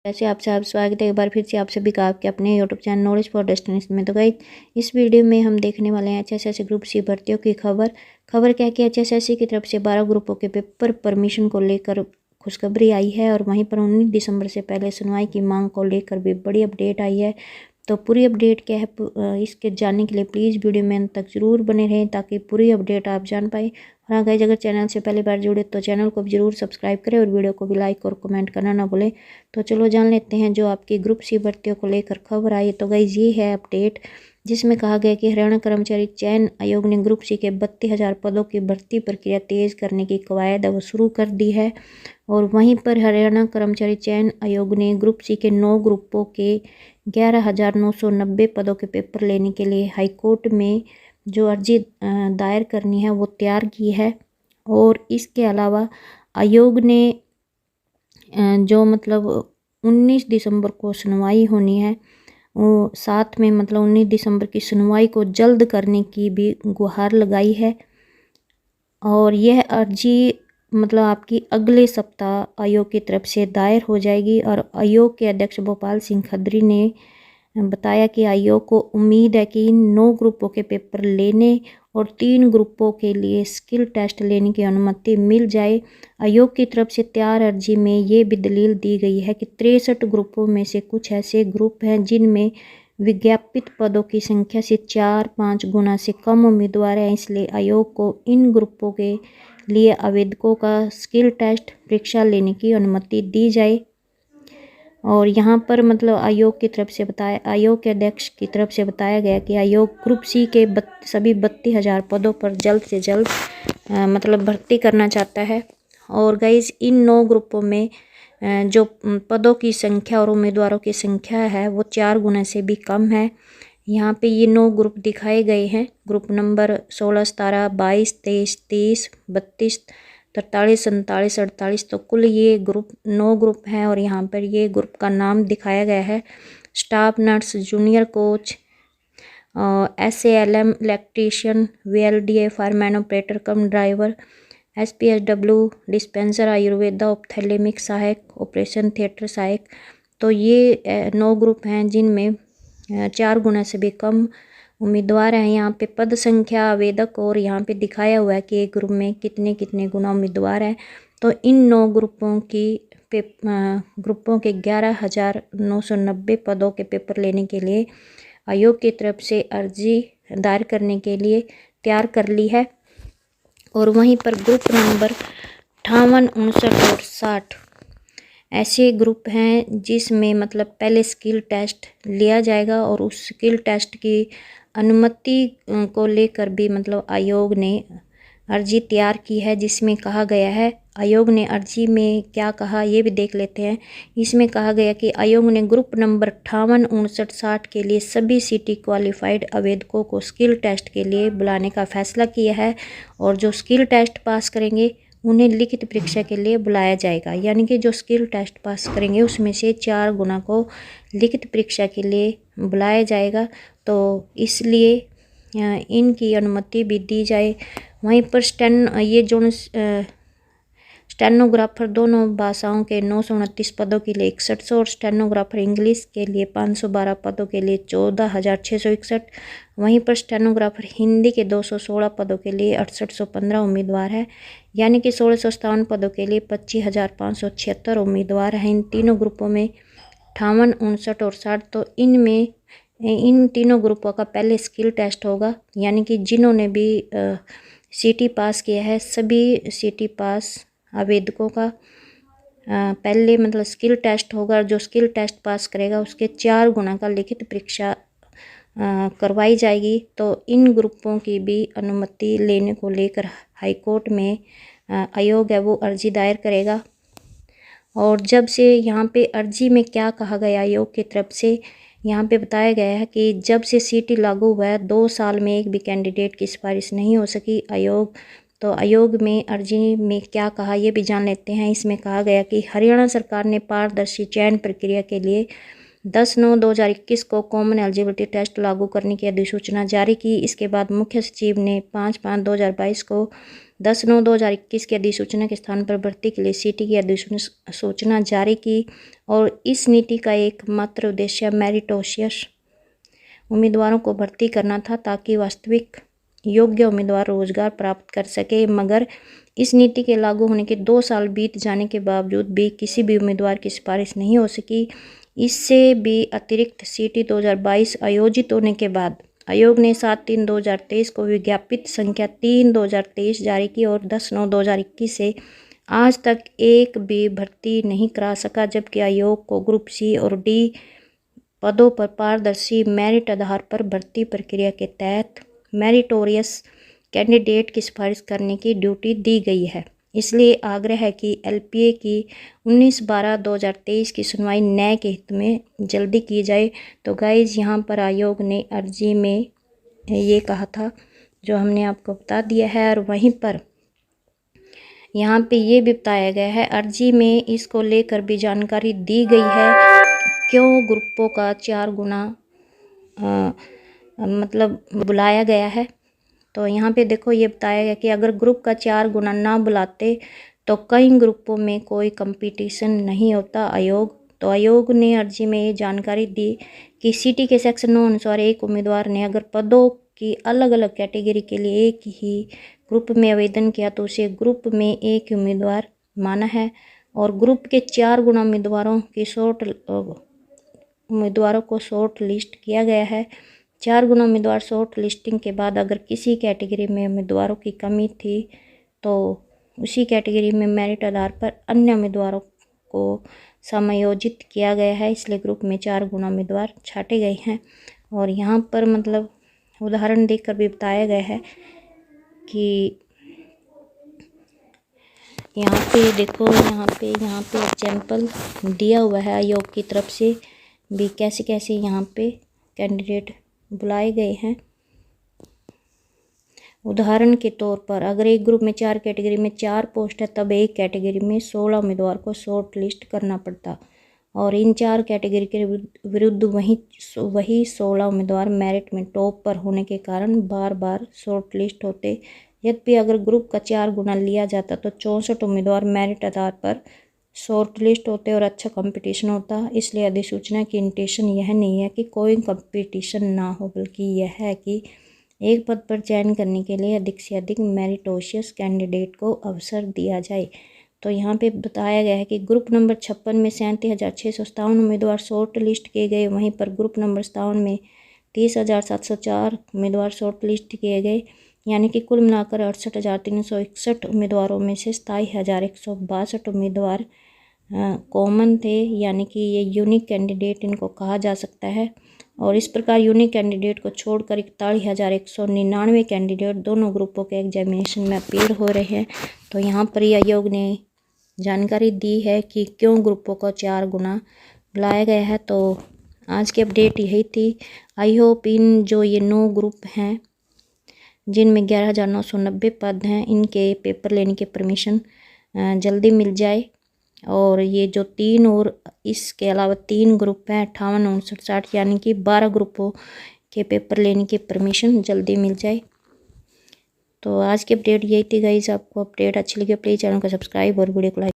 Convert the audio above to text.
वैसे आपसे आप स्वागत है एक बार फिर से आप सभी का आपके अपने YouTube channel knowledge for destination में। तो गाइस इस वीडियो में हम देखने वाले हैं एचएसएससी ग्रुप सी भर्तियों की खबर क्या कि एचएसएससी की तरफ से 12 ग्रुपों के पेपर परमिशन को लेकर खुशखबरी आई है और वहीं पर 19 दिसंबर से पहले सुनवाई की मांग को लेकर भी बड़ी अपडेट आई है। तो पूरी अपडेट क्या है इसके जानने के लिए प्लीज़ वीडियो में अंत तक जरूर बने रहें ताकि पूरी अपडेट आप जान पाए। और हाँ गाइस, अगर चैनल से पहली बार जुड़े तो चैनल को भी जरूर सब्सक्राइब करें और वीडियो को भी लाइक और कमेंट करना ना भूलें। तो चलो जान लेते हैं जो आपकी ग्रुप सी भर्तियों को लेकर खबर आई। तो गाइस ये है अपडेट जिसमें कहा गया कि हरियाणा कर्मचारी चयन आयोग ने ग्रुप सी के 32,000 पदों की भर्ती प्रक्रिया तेज करने की कवायद अब शुरू कर दी है। और वहीं पर हरियाणा कर्मचारी चयन आयोग ने ग्रुप सी के 9 ग्रुपों के 11,990 पदों के पेपर लेने के लिए हाईकोर्ट में जो अर्जी दायर करनी है वो तैयार की है। और इसके अलावा आयोग ने जो 19 दिसंबर को सुनवाई होनी है वो साथ में 19 दिसंबर की सुनवाई को जल्द करने की भी गुहार लगाई है। और यह अर्जी आपकी अगले सप्ताह आयोग की तरफ से दायर हो जाएगी। और आयोग के अध्यक्ष भोपाल सिंह खत्री ने बताया कि आयोग को उम्मीद है कि इन 9 ग्रुपों के पेपर लेने और 3 ग्रुपों के लिए स्किल टेस्ट लेने की अनुमति मिल जाए। आयोग की तरफ से तैयार अर्जी में ये भी दलील दी गई है कि 63 ग्रुपों में से कुछ ऐसे ग्रुप हैं जिनमें विज्ञापित पदों की संख्या से 4-5 गुना से कम उम्मीदवार हैं, इसलिए आयोग को इन ग्रुपों के लिए आवेदकों का स्किल टेस्ट परीक्षा लेने की अनुमति दी जाए। और यहाँ पर आयोग की तरफ से आयोग के अध्यक्ष की तरफ से बताया गया कि आयोग ग्रुप सी के सभी 32,000 पदों पर जल्द से जल्द भर्ती करना चाहता है। और गाइस इन 9 ग्रुपों में जो पदों की संख्या और उम्मीदवारों की संख्या है वो 4 गुना से भी कम है। यहाँ पे ये 9 ग्रुप दिखाए गए हैं। Group number 16, 17, 22, 23, 30, 32, 43, 47, 48। तो कुल ये 9 ग्रुप हैं। और यहाँ पर ये ग्रुप का नाम दिखाया गया है staff nurse, junior coach, SALM electrician, VLDA fireman operator कम driver, SPSW dispenser, Ayurveda ophthalmic सहायक, ऑपरेशन थिएटर सहायक। तो ये 9 ग्रुप हैं जिनमें 4 गुना से भी कम उम्मीदवार हैं। यहाँ पे पद संख्या, आवेदक और यहाँ पे दिखाया हुआ है कि एक ग्रुप में कितने कितने गुना उम्मीदवार हैं। तो इन 9 ग्रुपों के 11,990 पदों के पेपर लेने के लिए आयोग की तरफ से अर्जी दायर करने के लिए तैयार कर ली है। और वहीं पर ग्रुप नंबर 58, 59 और 60 ऐसे ग्रुप हैं जिसमें पहले स्किल टेस्ट लिया जाएगा। और उस स्किल टेस्ट की अनुमति को लेकर भी आयोग ने अर्जी तैयार की है, जिसमें कहा गया है आयोग ने अर्जी में क्या कहा ये भी देख लेते हैं। इसमें कहा गया कि आयोग ने ग्रुप नंबर 58, 59, 60 के लिए सभी सिटी क्वालिफाइड आवेदकों को स्किल टेस्ट के लिए बुलाने का फैसला किया है। और जो स्किल टेस्ट पास करेंगे उन्हें लिखित परीक्षा के लिए बुलाया जाएगा। यानी कि जो स्किल टेस्ट पास करेंगे उसमें से 4 गुना को लिखित परीक्षा के लिए बुलाया जाएगा। तो इसलिए इनकी अनुमति भी दी जाए। वहीं पर स्टेनोग्राफर दोनों भाषाओं के 929 पदों के लिए 6100 और स्टेनोग्राफर इंग्लिश के लिए 512 पदों के लिए 14,661। वहीं पर स्टेनोग्राफर हिंदी के 216 पदों के लिए 6815 उम्मीदवार है। यानी कि 1657 पदों के लिए 25,576 उम्मीदवार हैं इन तीनों ग्रुपों में 58, 59 और 60। तो इनमें इन तीनों ग्रुपों का पहले स्किल टेस्ट होगा। यानी कि जिन्होंने भी सिटी पास किया है सभी सिटी पास आवेदकों का पहले स्किल टेस्ट होगा। जो स्किल टेस्ट पास करेगा उसके 4 गुना का लिखित परीक्षा करवाई जाएगी। तो इन ग्रुपों की भी अनुमति लेने को लेकर हाईकोर्ट में आयोग है वो अर्जी दायर करेगा। और जब से यहाँ पे अर्जी में क्या कहा गया आयोग की तरफ से, यहाँ पे बताया गया है कि जब से सिटी लागू हुआ है 2 साल में एक भी कैंडिडेट की सिफारिश नहीं हो सकी। आयोग में अर्जी में क्या कहा ये भी जान लेते हैं। इसमें कहा गया कि हरियाणा सरकार ने पारदर्शी चयन प्रक्रिया के लिए 10/9/2021 को कॉमन एलिजिबिलिटी टेस्ट लागू करने की अधिसूचना जारी की। इसके बाद मुख्य सचिव ने 5/5/2022 को 10/9/2021 की अधिसूचना के स्थान पर भर्ती के लिए सीटी की अधिसूचना जारी की और इस नीति का एकमात्र उद्देश्य मेरिटोशियस उम्मीदवारों को भर्ती करना था ताकि वास्तविक योग्य उम्मीदवार रोजगार प्राप्त कर सके। मगर इस नीति के लागू होने के 2 साल बीत जाने के बावजूद भी किसी भी उम्मीदवार की सिफारिश नहीं हो सकी। इससे भी अतिरिक्त सीटी 2022 आयोजित होने के बाद आयोग ने 7/3/2023 को विज्ञापित संख्या 3/2023 जारी की और 10/9/2021 से आज तक एक भी भर्ती नहीं करा सका, जबकि आयोग को ग्रुप सी और डी पदों पर पारदर्शी मेरिट आधार पर भर्ती प्रक्रिया के तहत मेरिटोरियस कैंडिडेट की सिफारिश करने की ड्यूटी दी गई है। इसलिए आग्रह है कि एलपीए की 19/12/2023 की सुनवाई न्याय के हित में जल्दी की जाए। तो गाइज यहाँ पर आयोग ने अर्जी में ये कहा था जो हमने आपको बता दिया है, और वहीं पर यहाँ पे ये भी बताया गया है अर्जी में इसको लेकर भी जानकारी दी गई है क्यों ग्रुपों का 4 गुना मतलब बुलाया गया है। तो यहाँ पे देखो ये बताया गया कि अगर ग्रुप का 4 गुना ना बुलाते तो कई ग्रुपों में कोई कंपटीशन नहीं होता। आयोग ने अर्जी में ये जानकारी दी कि सीटी के सेक्शन 9 अनुसार एक उम्मीदवार ने अगर पदों की अलग अलग कैटेगरी के लिए एक ही ग्रुप में आवेदन किया तो उसे ग्रुप में एक उम्मीदवार माना है, और ग्रुप के 4 गुना उम्मीदवारों को शॉर्ट लिस्ट किया गया है। 4 गुना उम्मीदवार शॉर्ट लिस्टिंग के बाद अगर किसी कैटेगरी में उम्मीदवारों की कमी थी तो उसी कैटेगरी में मेरिट आधार पर अन्य उम्मीदवारों को समायोजित किया गया है। इसलिए ग्रुप में 4 गुना उम्मीदवार छांटे गए हैं। और यहाँ पर मतलब उदाहरण देकर भी बताया गया है कि यहाँ पे देखो यहाँ पे एग्जाम्पल दिया हुआ है आयोग की तरफ से भी कैसे कैसे यहाँ पे कैंडिडेट बुलाए गए हैं। उदाहरण के तौर पर अगर एक ग्रुप में 4 कैटेगरी में 4 पोस्ट है तब एक कैटेगरी में 16 उम्मीदवार को शॉर्ट लिस्ट करना पड़ता, और इन 4 कैटेगरी के विरुद्ध वही 16 उम्मीदवार मेरिट में टॉप पर होने के कारण बार बार शॉर्ट लिस्ट होते। यद्यपि अगर ग्रुप का 4 गुना लिया जाता तो 64 उम्मीदवार मेरिट आधार पर शॉर्ट लिस्ट होते और अच्छा कंपटीशन होता। इसलिए अधिसूचना की इंटेंशन यह नहीं है कि कोई कंपटीशन ना हो, बल्कि यह है कि एक पद पर चयन करने के लिए अधिक से अधिक मेरिटोशियस कैंडिडेट को अवसर दिया जाए। तो यहाँ पे बताया गया है कि ग्रुप नंबर 56 में 37,657 उम्मीदवार शॉर्ट लिस्ट किए गए, वहीं पर ग्रुप नंबर 57 में 30,704 उम्मीदवार शॉर्ट लिस्ट किए गए, यानी कि कुल मिलाकर 68,361 उम्मीदवारों में से 27,162 उम्मीदवार कॉमन थे, यानी कि ये यूनिक कैंडिडेट इनको कहा जा सकता है। और इस प्रकार यूनिक कैंडिडेट को छोड़कर 41,199 कैंडिडेट दोनों ग्रुपों के एग्जामिनेशन में अपीयर हो रहे हैं। तो यहाँ पर ही आयोग ने जानकारी दी है कि क्यों ग्रुपों को 4 गुना बुलाया गया है। तो आज की अपडेट यही थी। आई होप इन जो ये 9 ग्रुप हैं जिनमें 11,990 पद हैं, इनके पेपर लेने की परमिशन जल्दी मिल जाए, और ये जो 3 और इसके अलावा 3 ग्रुप हैं 58, 59, 60, यानी कि 12 ग्रुपों के पेपर लेने की परमिशन जल्दी मिल जाए। तो आज की अपडेट यही थी गाइस। आपको अपडेट अच्छी लगी प्लीज़ चैनल को सब्सक्राइब और वीडियो को लाइक